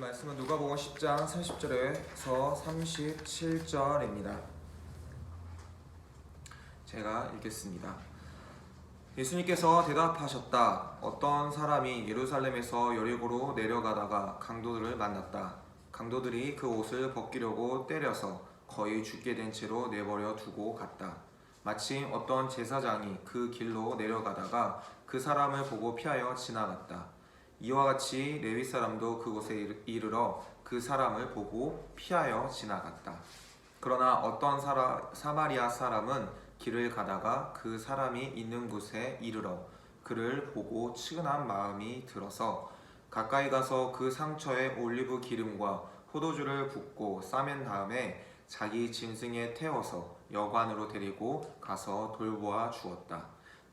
말씀은 누가복음 10장 30절에서 37절입니다. 제가 읽겠습니다. 예수님께서 대답하셨다. 어떤 사람이 예루살렘에서 여리고로 내려가다가 강도들을 만났다. 강도들이 그 옷을 벗기려고 때려서 거의 죽게 된 채로 내버려 두고 갔다. 마침 어떤 제사장이 그 길로 내려가다가 그 사람을 보고 피하여 지나갔다. 이와 같이 레위 사람도 그곳에 이르러 그 사람을 보고 피하여 지나갔다. 그러나 어떤 사마리아 사람은 길을 가다가 그 사람이 있는 곳에 이르러 그를 보고 측은한 마음이 들어서 가까이 가서 그 상처에 올리브 기름과 포도주를 붓고 싸맨 다음에 자기 짐승에 태워서 여관으로 데리고 가서 돌보아 주었다.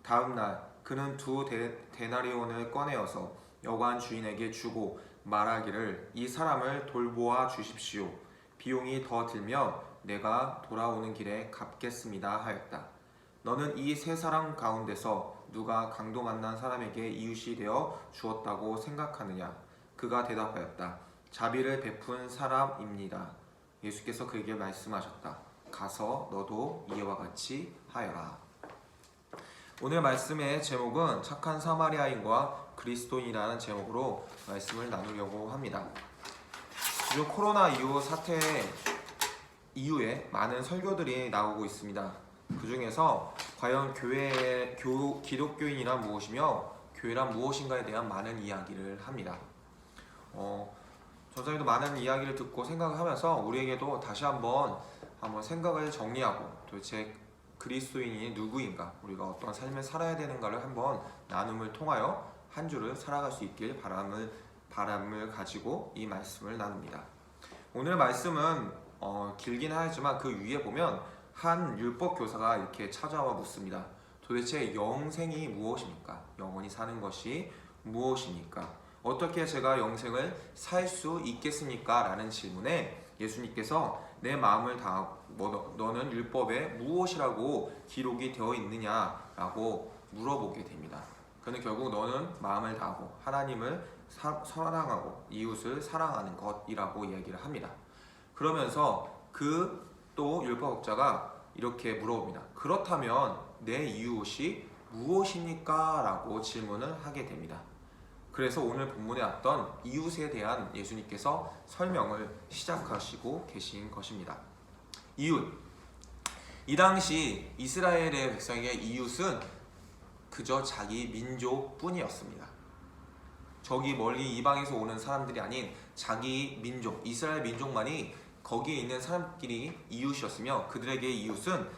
다음 날 그는 두 데나리온을 꺼내어서 여관 주인에게 주고 말하기를 이 사람을 돌보아 주십시오. 비용이 더 들면 내가 돌아오는 길에 갚겠습니다 하였다. 너는 이 세 사람 가운데서 누가 강도 만난 사람에게 이웃이 되어 주었다고 생각하느냐? 그가 대답하였다. 자비를 베푼 사람입니다. 예수께서 그에게 말씀하셨다. 가서 너도 이와 같이 하여라. 오늘 말씀의 제목은 착한 사마리아인과 그리스도인이라는 제목으로 말씀을 나누려고 합니다. 요즘 코로나 이후 사태 이후에 많은 설교들이 나오고 있습니다. 그 중에서 과연 기독교인이란 무엇이며 교회란 무엇인가에 대한 많은 이야기를 합니다. 전사님도 많은 이야기를 듣고 생각을 하면서 우리에게도 다시 한번 생각을 정리하고 도대체 그리스도인이 누구인가, 우리가 어떤 삶을 살아야 되는가를 한번 나눔을 통하여 한 주를 살아갈 수 있길 바람을 가지고 이 말씀을 나눕니다. 오늘 말씀은 길긴 하지만 그 위에 보면 한 율법 교사가 이렇게 찾아와 묻습니다. 도대체 영생이 무엇입니까? 영원히 사는 것이 무엇입니까? 어떻게 제가 영생을 살 수 있겠습니까? 라는 질문에 예수님께서 내 마음을 다하고 너는 율법에 무엇이라고 기록이 되어 있느냐라고 물어보게 됩니다. 그는 결국 너는 마음을 다하고 하나님을 사랑하고 이웃을 사랑하는 것이라고 이야기를 합니다. 그러면서 그 또 율법학자가 이렇게 물어봅니다. 그렇다면 내 이웃이 무엇입니까? 라고 질문을 하게 됩니다. 그래서 오늘 본문에 왔던 이웃에 대한 예수님께서 설명을 시작하시고 계신 것입니다. 이웃. 이 당시 이스라엘의 백성에게 이웃은 그저 자기 민족뿐이었습니다. 저기 멀리 이방에서 오는 사람들이 아닌 자기 민족, 이스라엘 민족만이 거기에 있는 사람끼리 이웃이었으며 그들에게 이웃은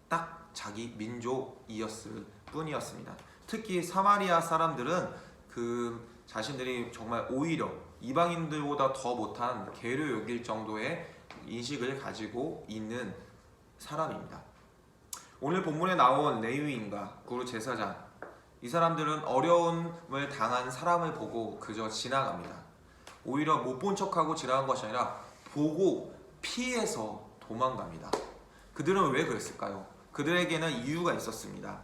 딱 자기 민족이었을 뿐이었습니다. 특히 사마리아 사람들은 그 자신들이 정말 오히려 이방인들보다 더 못한 개로 여길 정도의 인식을 가지고 있는 사람입니다. 오늘 본문에 나온 레위인과 그리고 제사장, 이 사람들은 어려움을 당한 사람을 보고 그저 지나갑니다. 오히려 못 본 척하고 지나간 것이 아니라 보고 피해서 도망갑니다. 그들은 왜 그랬을까요? 그들에게는 이유가 있었습니다.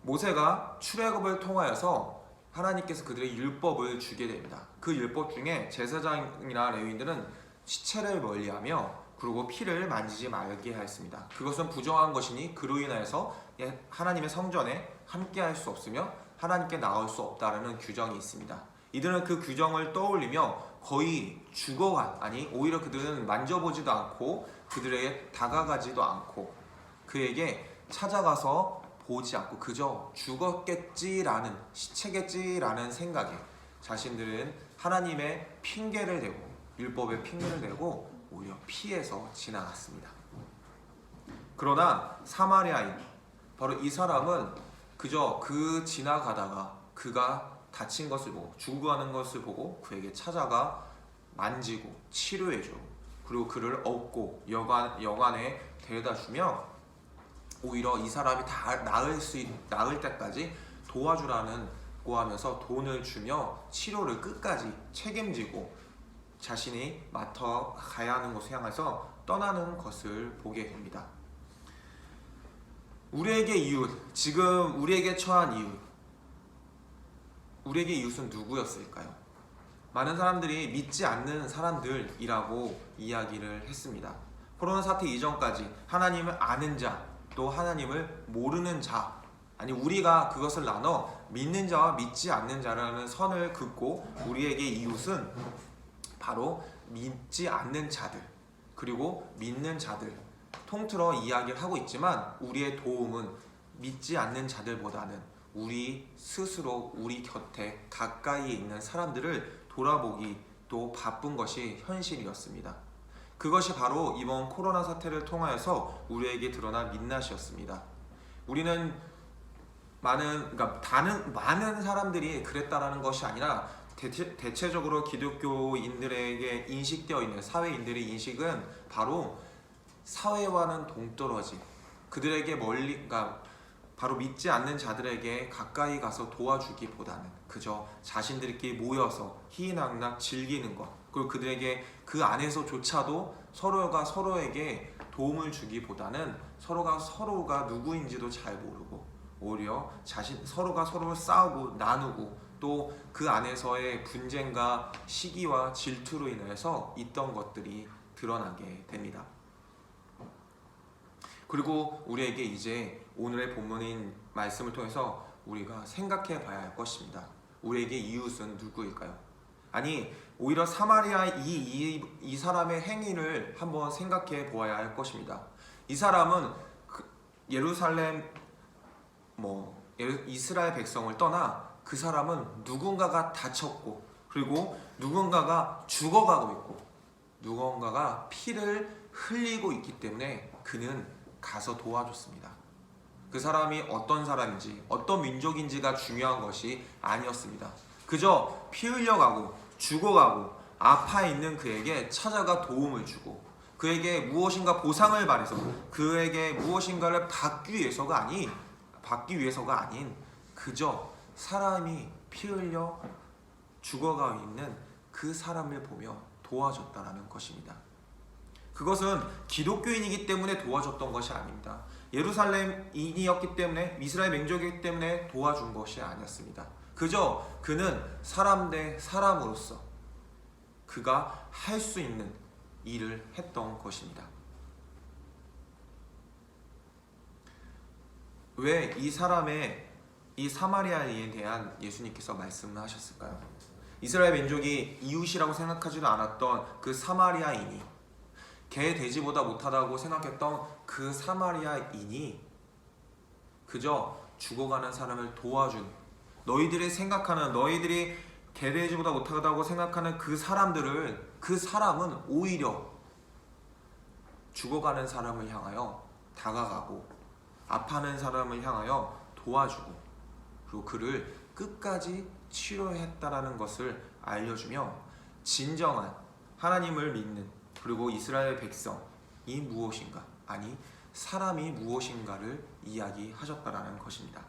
모세가 출애굽을 통하여서 하나님께서 그들의 율법을 주게 됩니다. 그 율법 중에 제사장이나 레위인들은 시체를 멀리하며 그리고 피를 만지지 말게 하였습니다. 그것은 부정한 것이니 그로 인하여서 하나님의 성전에 함께할 수 없으며 하나님께 나올 수 없다라는 규정이 있습니다. 이들은 그 규정을 떠올리며 거의 죽어간, 아니 오히려 그들은 만져보지도 않고 그들에게 다가가지도 않고 그에게 찾아가서 보지 않고 그저 죽었겠지라는, 시체겠지라는 생각에 자신들은 하나님의 핑계를 대고 율법의 핑계를 대고 오히려 피해서 지나갔습니다. 그러나 사마리아인, 바로 이 사람은 그저 그 지나가다가 그가 다친 것을 보고 죽어가는 것을 보고 그에게 찾아가 만지고 치료해주고 그리고 그를 업고 여관에 데려다주며 오히려 이 사람이 다 나을 때까지 도와주라고 하면서 돈을 주며 치료를 끝까지 책임지고 자신이 맡아 가야 하는 곳을 향해서 떠나는 것을 보게 됩니다. 우리에게 이웃, 지금 우리에게 처한 이웃, 우리에게 이웃은 누구였을까요? 많은 사람들이 믿지 않는 사람들이라고 이야기를 했습니다. 코로나 사태 이전까지 하나님을 아는 자, 또 하나님을 모르는 자, 아니 우리가 그것을 나눠 믿는 자와 믿지 않는 자라는 선을 긋고 우리에게 이웃은 바로 믿지 않는 자들, 그리고 믿는 자들, 통틀어 이야기를 하고 있지만 우리의 도움은 믿지 않는 자들보다는 우리 스스로 우리 곁에 가까이 있는 사람들을 돌아보기 또 바쁜 것이 현실이었습니다. 그것이 바로 이번 코로나 사태를 통하여서 우리에게 드러난 민낯이었습니다. 우리는 많은 사람들이 그랬다라는 것이 아니라 대체적으로 기독교인들에게 인식되어 있는 사회인들의 인식은 바로 사회와는 동떨어진 그들에게 바로 믿지 않는 자들에게 가까이 가서 도와주기보다는 그저 자신들끼리 모여서 희희낙낙 즐기는 것, 그리고 그들에게 그 안에서조차도 서로가 서로에게 도움을 주기보다는 서로가 누구인지도 잘 모르고 오히려 서로가 서로를 싸우고 나누고 또 그 안에서의 분쟁과 시기와 질투로 인해서 있던 것들이 드러나게 됩니다. 그리고 우리에게 이제 오늘의 본문인 말씀을 통해서 우리가 생각해 봐야 할 것입니다. 우리에게 이웃은 누구일까요? 아니 오히려 사마리아 이 사람의 행위를 한번 생각해 보아야 할 것입니다. 이 사람은 예루살렘 이스라엘 백성을 떠나 그 사람은 누군가가 다쳤고 그리고 누군가가 죽어가고 있고 누군가가 피를 흘리고 있기 때문에 그는 가서 도와줬습니다. 그 사람이 어떤 사람인지 어떤 민족인지가 중요한 것이 아니었습니다. 그저 피 흘려가고 죽어가고 아파 있는 그에게 찾아가 도움을 주고 그에게 무엇인가 보상을 바래서 그에게 무엇인가를 받기 위해서가 아닌 그저 사람이 피 흘려 죽어가고 있는 그 사람을 보며 도와줬다라는 것입니다. 그것은 기독교인이기 때문에 도와줬던 것이 아닙니다. 예루살렘인이었기 때문에 이스라엘 민족이기 때문에 도와준 것이 아니었습니다. 그저 그는 사람 대 사람으로서 그가 할 수 있는 일을 했던 것입니다. 왜 이 사마리아인에 대한 예수님께서 말씀을 하셨을까요? 이스라엘 민족이 이웃이라고 생각하지도 않았던 그 사마리아인이 개 돼지보다 못하다고 생각했던 그 사마리아인이 그저 죽어가는 사람을 도와준 너희들이 개 돼지보다 못하다고 생각하는 그 사람은 오히려 죽어가는 사람을 향하여 다가가고 아파하는 사람을 향하여 도와주고 그리고 그를 끝까지 치료했다라는 것을 알려주며 진정한 하나님을 믿는 그리고 이스라엘 백성이 무엇인가 아니 사람이 무엇인가를 이야기하셨다라는 것입니다.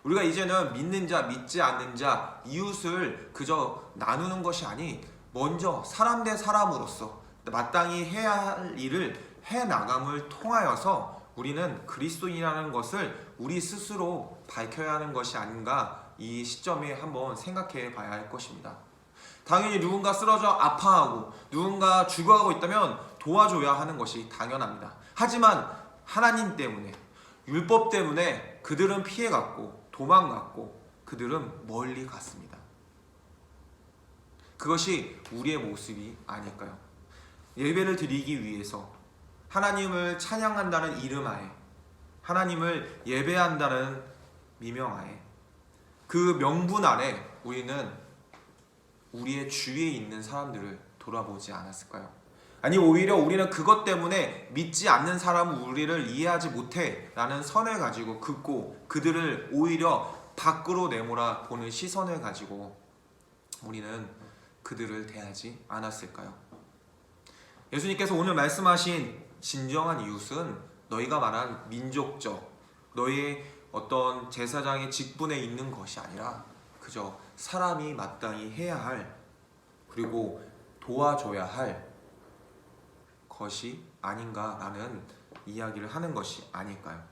우리가 이제는 믿는 자 믿지 않는 자 이웃을 그저 나누는 것이 아닌 먼저 사람 대 사람으로서 마땅히 해야 할 일을 해나감을 통하여서 우리는 그리스도인이라는 것을 우리 스스로 밝혀야 하는 것이 아닌가 이 시점에 한번 생각해 봐야 할 것입니다. 당연히 누군가 쓰러져 아파하고 누군가 죽어가고 있다면 도와줘야 하는 것이 당연합니다. 하지만 하나님 때문에 율법 때문에 그들은 피해갔고 도망갔고 그들은 멀리 갔습니다. 그것이 우리의 모습이 아닐까요? 예배를 드리기 위해서 하나님을 찬양한다는 이름하에 하나님을 예배한다는 미명하에 그 명분 아래 우리는 우리의 주위에 있는 사람들을 돌아보지 않았을까요? 아니 오히려 우리는 그것 때문에 믿지 않는 사람은 우리를 이해하지 못해 라는 선을 가지고 긋고 그들을 오히려 밖으로 내몰아 보는 시선을 가지고 우리는 그들을 대하지 않았을까요? 예수님께서 오늘 말씀하신 진정한 이웃은 너희가 말한 민족적 너희의 어떤 제사장의 직분에 있는 것이 아니라 그저 사람이 마땅히 해야 할 그리고 도와줘야 할 것이 아닌가라는 이야기를 하는 것이 아닐까요?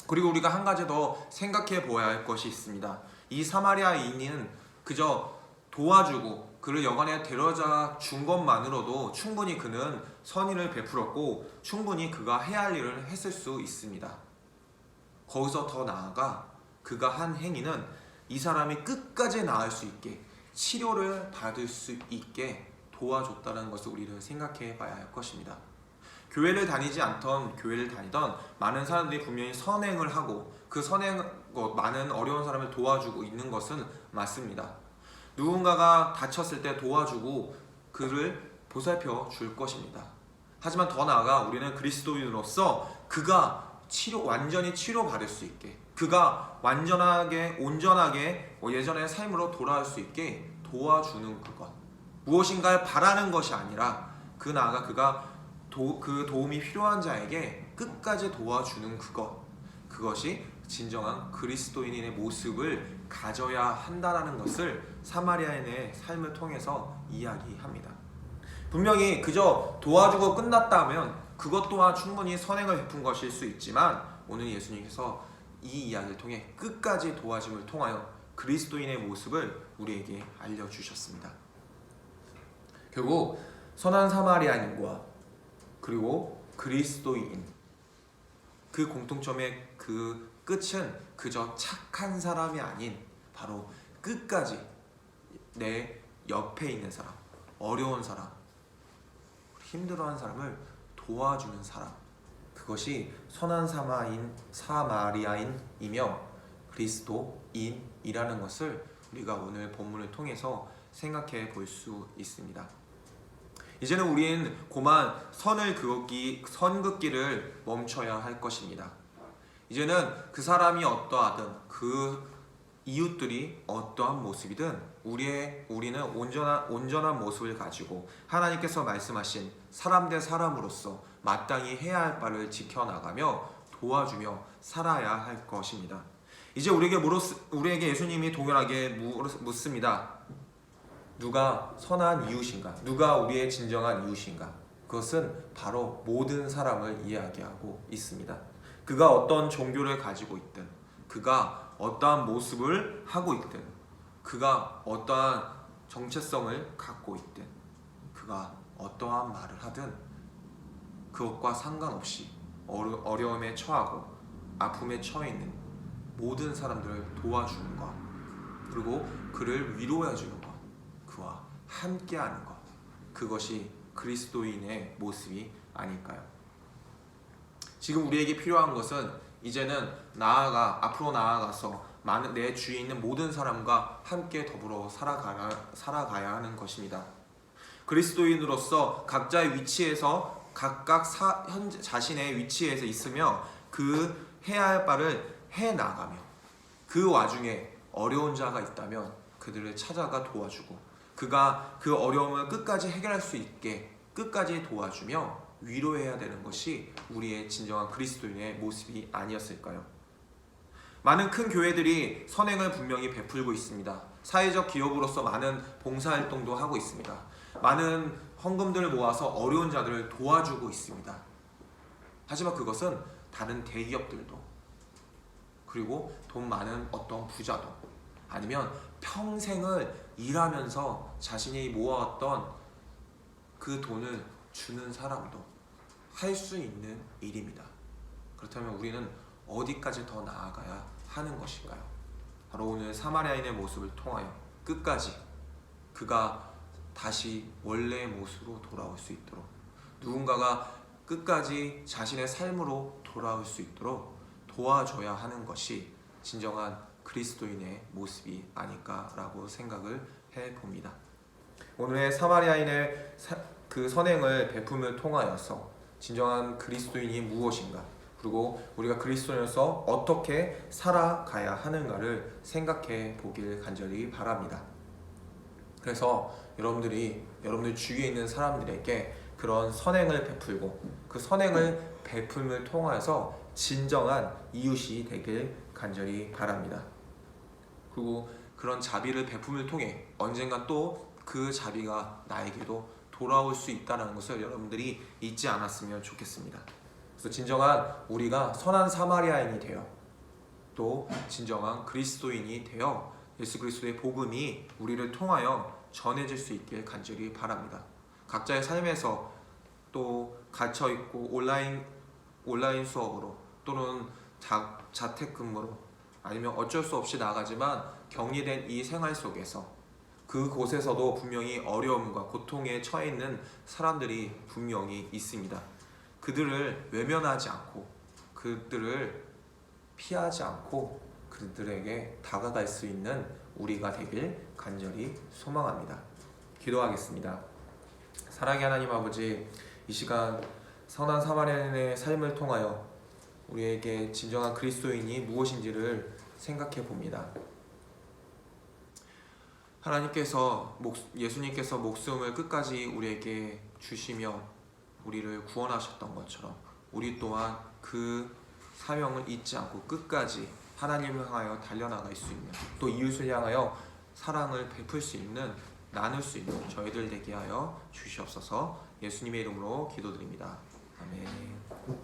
그리고 우리가 한 가지 더 생각해 보아야 할 것이 있습니다. 이 사마리아인은 그저 도와주고 그를 여관에 데려다 준 것만으로도 충분히 그는 선의를 베풀었고 충분히 그가 해야 할 일을 했을 수 있습니다. 거기서 더 나아가 그가 한 행위는 이 사람이 끝까지 나을 수 있게, 치료를 받을 수 있게 도와줬다는 것을 우리는 생각해 봐야 할 것입니다. 교회를 다니지 않던 교회를 다니던 많은 사람들이 분명히 선행을 하고 그 많은 어려운 사람을 도와주고 있는 것은 맞습니다. 누군가가 다쳤을 때 도와주고 그를 보살펴 줄 것입니다. 하지만 더 나아가 우리는 그리스도인으로서 그가 완전히 치료받을 수 있게, 그가 온전하게 예전의 삶으로 돌아올 수 있게 도와주는 그것, 무엇인가를 바라는 것이 아니라 그 나아가 그가 그 도움이 필요한 자에게 끝까지 도와주는 그것이 진정한 그리스도인의 모습을 가져야 한다는 것을 사마리아인의 삶을 통해서 이야기합니다. 분명히 그저 도와주고 끝났다면 그것 또한 충분히 선행을 베푼 것일 수 있지만 오늘 예수님께서 이 이야기를 통해 끝까지 도와줌을 통하여 그리스도인의 모습을 우리에게 알려주셨습니다. 결국 선한 사마리아인과 그리고 그리스도인, 그 공통점의 그 끝은 그저 착한 사람이 아닌 바로 끝까지 내 옆에 있는 사람, 어려운 사람, 힘들어하는 사람을 도와주는 사람, 그것이 선한 사마리아인이며 그리스도인이라는 것을 우리가 오늘 본문을 통해서 생각해 볼 수 있습니다. 이제는 우리는 고만 선을 긋기를 멈춰야 할 것입니다. 이제는 그 사람이 어떠하든 그 이웃들이 어떠한 모습이든 우리는 온전한 모습을 가지고 하나님께서 말씀하신 사람 대 사람으로서 마땅히 해야 할 바를 지켜나가며 도와주며 살아야 할 것입니다. 이제 우리에게 예수님이 동일하게 묻습니다. 누가 선한 이웃인가? 누가 우리의 진정한 이웃인가? 그것은 바로 모든 사람을 이야기하고 있습니다. 그가 어떤 종교를 가지고 있든, 그가 어떠한 모습을 하고 있든, 그가 어떠한 정체성을 갖고 있든, 그가 어떠한 말을 하든 그것과 상관없이 어려움에 처하고 아픔에 처해 있는 모든 사람들을 도와주는 것, 그리고 그를 위로해 주는 것, 그와 함께하는 것, 그것이 그리스도인의 모습이 아닐까요? 지금 우리에게 필요한 것은 이제는 앞으로 나아가서 내 주위에 있는 모든 사람과 함께 더불어 살아가야 하는 것입니다. 그리스도인으로서 각자의 위치에서 각각 현재 자신의 위치에서 있으며 그 해야 할 바를 해나가며 그 와중에 어려운 자가 있다면 그들을 찾아가 도와주고 그가 그 어려움을 끝까지 해결할 수 있게 끝까지 도와주며 위로해야 되는 것이 우리의 진정한 그리스도인의 모습이 아니었을까요? 많은 큰 교회들이 선행을 분명히 베풀고 있습니다. 사회적 기업으로서 많은 봉사활동도 하고 있습니다. 많은 헌금들을 모아서 어려운 자들을 도와주고 있습니다. 하지만 그것은 다른 대기업들도, 그리고 돈 많은 어떤 부자도, 아니면 평생을 일하면서 자신이 모아왔던 그 돈을 주는 사람도 할 수 있는 일입니다. 그렇다면 우리는 어디까지 더 나아가야 하는 것인가요? 바로 오늘 사마리아인의 모습을 통하여 끝까지 그가 다시 원래의 모습으로 돌아올 수 있도록, 누군가가 끝까지 자신의 삶으로 돌아올 수 있도록 도와줘야 하는 것이 진정한 그리스도인의 모습이 아닐까라고 생각을 해봅니다. 오늘의 사마리아인의 그 선행을 베품을 통하여서 진정한 그리스도인이 무엇인가, 그리고 우리가 그리스도인으로서 어떻게 살아가야 하는가를 생각해 보길 간절히 바랍니다. 그래서 여러분들 주위에 있는 사람들에게 그런 선행을 베풀고 그 선행을 베품을 통하여서 진정한 이웃이 되길 간절히 바랍니다. 그리고 그런 자비를 베품을 통해 언젠가 또 그 자비가 나에게도 돌아올 수 있다는 것을 여러분들이 잊지 않았으면 좋겠습니다. 그래서 진정한 우리가 선한 사마리아인이 되어 또 진정한 그리스도인이 되어 예수 그리스도의 복음이 우리를 통하여 전해질 수 있길 간절히 바랍니다. 각자의 삶에서 또 갇혀 있고 온라인 수업으로 또는 자택근무로 아니면 어쩔 수 없이 나가지만 격리된 이 생활 속에서 그곳에서도 분명히 어려움과 고통에 처해 있는 사람들이 분명히 있습니다. 그들을 외면하지 않고 그들을 피하지 않고 그들에게 다가갈 수 있는 우리가 되길 간절히 소망합니다. 기도하겠습니다. 사랑의 하나님 아버지, 이 시간 선한 사마리아인의 삶을 통하여 우리에게 진정한 그리스도인이 무엇인지를 생각해 봅니다. 예수님께서 목숨을 끝까지 우리에게 주시며 우리를 구원하셨던 것처럼 우리 또한 그 사명을 잊지 않고 끝까지 하나님을 향하여 달려나갈 수 있는, 또 이웃을 향하여 사랑을 베풀 수 있는, 나눌 수 있는 저희들 되게 하여 주시옵소서. 예수님의 이름으로 기도드립니다. 아멘.